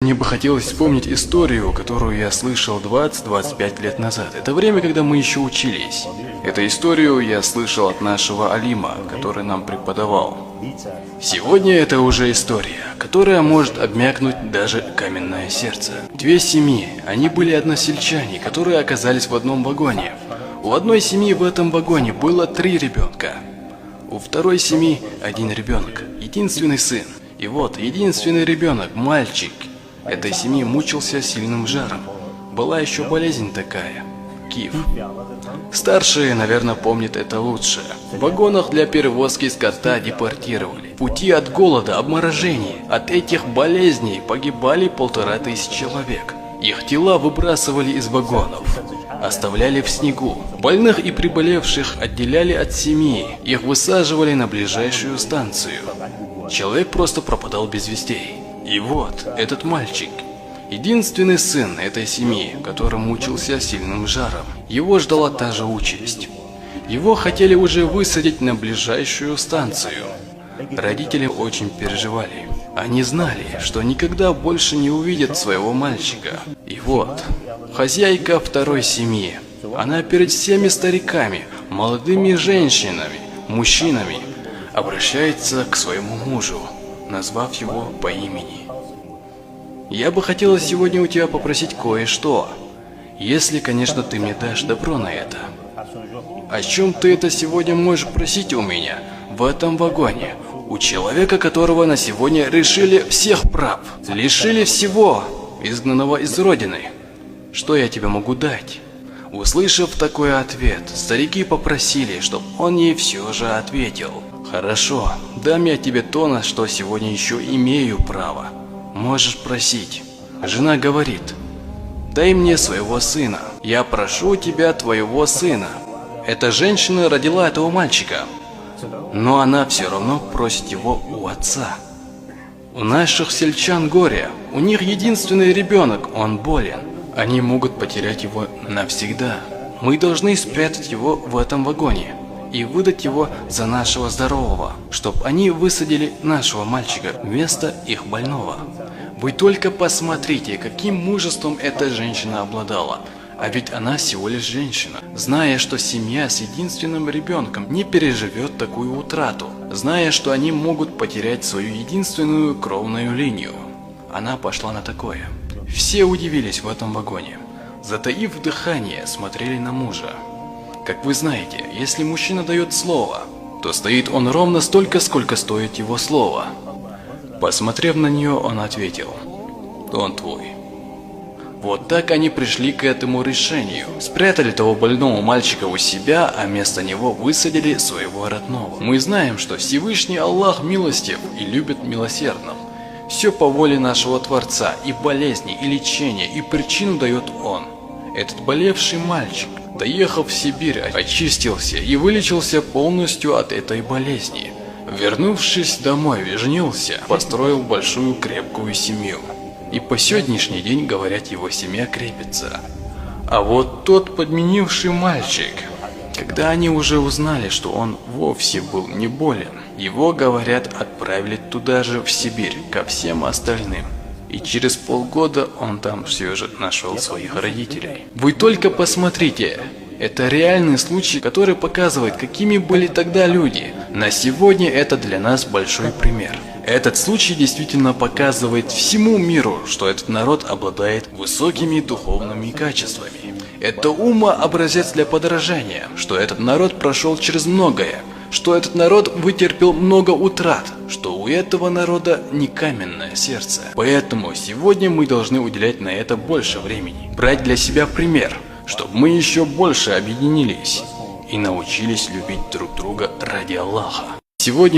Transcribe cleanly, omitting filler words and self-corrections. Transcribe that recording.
Мне бы хотелось вспомнить историю, которую я слышал 20-25 лет назад. Это время, когда мы еще учились. Эту историю я слышал от нашего Алима, который нам преподавал. Сегодня это уже история, которая может обмякнуть даже каменное сердце. Две семьи, они были односельчане, которые оказались в одном вагоне. У одной семьи в этом вагоне было 3 ребенка. У второй семьи 1 ребенок, единственный сын. И вот, единственный ребенок, мальчик, этой семьи мучился сильным жаром. Была еще болезнь такая – киф. Старшие, наверное, помнят это лучше. В вагонах для перевозки скота депортировали. В пути от голода, обморожений, от этих болезней погибали 1500 человек. Их тела выбрасывали из вагонов, оставляли в снегу. Больных и приболевших отделяли от семьи, их высаживали на ближайшую станцию. Человек просто пропадал без вестей. И вот, этот мальчик, единственный сын этой семьи, который мучился сильным жаром, его ждала та же участь. Его хотели уже высадить на ближайшую станцию. Родители очень переживали. Они знали, что никогда больше не увидят своего мальчика. И вот, хозяйка второй семьи, она перед всеми стариками, молодыми женщинами, мужчинами, обращается к своему мужу, назвав его по имени. Я бы хотела сегодня у тебя попросить кое-что, если, конечно, ты мне дашь добро на это. О чем ты это сегодня можешь просить у меня в этом вагоне? У человека, которого на сегодня лишили всех прав, лишили всего, изгнанного из родины. Что я тебе могу дать? Услышав такой ответ, старики попросили, чтобы он ей все же ответил. Хорошо, дам я тебе то, на что сегодня еще имею право. Можешь просить. Жена говорит: дай мне своего сына. Я прошу тебя твоего сына. Эта женщина родила этого мальчика, но она все равно просит его у отца. У наших сельчан горе, у них единственный ребенок, он болен. Они могут потерять его навсегда. Мы должны спрятать его в этом вагоне и выдать его за нашего здорового, чтобы они высадили нашего мальчика вместо их больного. Вы только посмотрите, каким мужеством эта женщина обладала. А ведь она всего лишь женщина, зная, что семья с единственным ребенком не переживет такую утрату, зная, что они могут потерять свою единственную кровную линию. Она пошла на такое. Все удивились в этом вагоне. Затаив дыхание, смотрели на мужа. Как вы знаете, если мужчина дает слово, то стоит он ровно столько, сколько стоит его слово. Посмотрев на нее, он ответил: он твой. Вот так они пришли к этому решению. Спрятали того больного мальчика у себя, а вместо него высадили своего родного. Мы знаем, что Всевышний Аллах милостив и любит милосердных. Все по воле нашего Творца, и болезни, и лечение, и причину дает Он. Этот болевший мальчик, доехав в Сибирь, очистился и вылечился полностью от этой болезни. Вернувшись домой, женился, построил большую крепкую семью. И по сегодняшний день, говорят, его семья крепится. А вот тот подменивший мальчик, когда они уже узнали, что он вовсе был не болен, его, говорят, отправили туда же, в Сибирь, ко всем остальным. И через полгода он там все же нашел своих родителей. Вы только посмотрите, это реальный случай, который показывает, какими были тогда люди. На сегодня это для нас большой пример. Этот случай действительно показывает всему миру, что этот народ обладает высокими духовными качествами. Это образец для подражания, что этот народ прошел через многое, что этот народ вытерпел много утрат, что у этого народа не каменное сердце. Поэтому сегодня мы должны уделять на это больше времени, брать для себя пример, чтобы мы еще больше объединились и научились любить друг друга ради Аллаха. Сегодня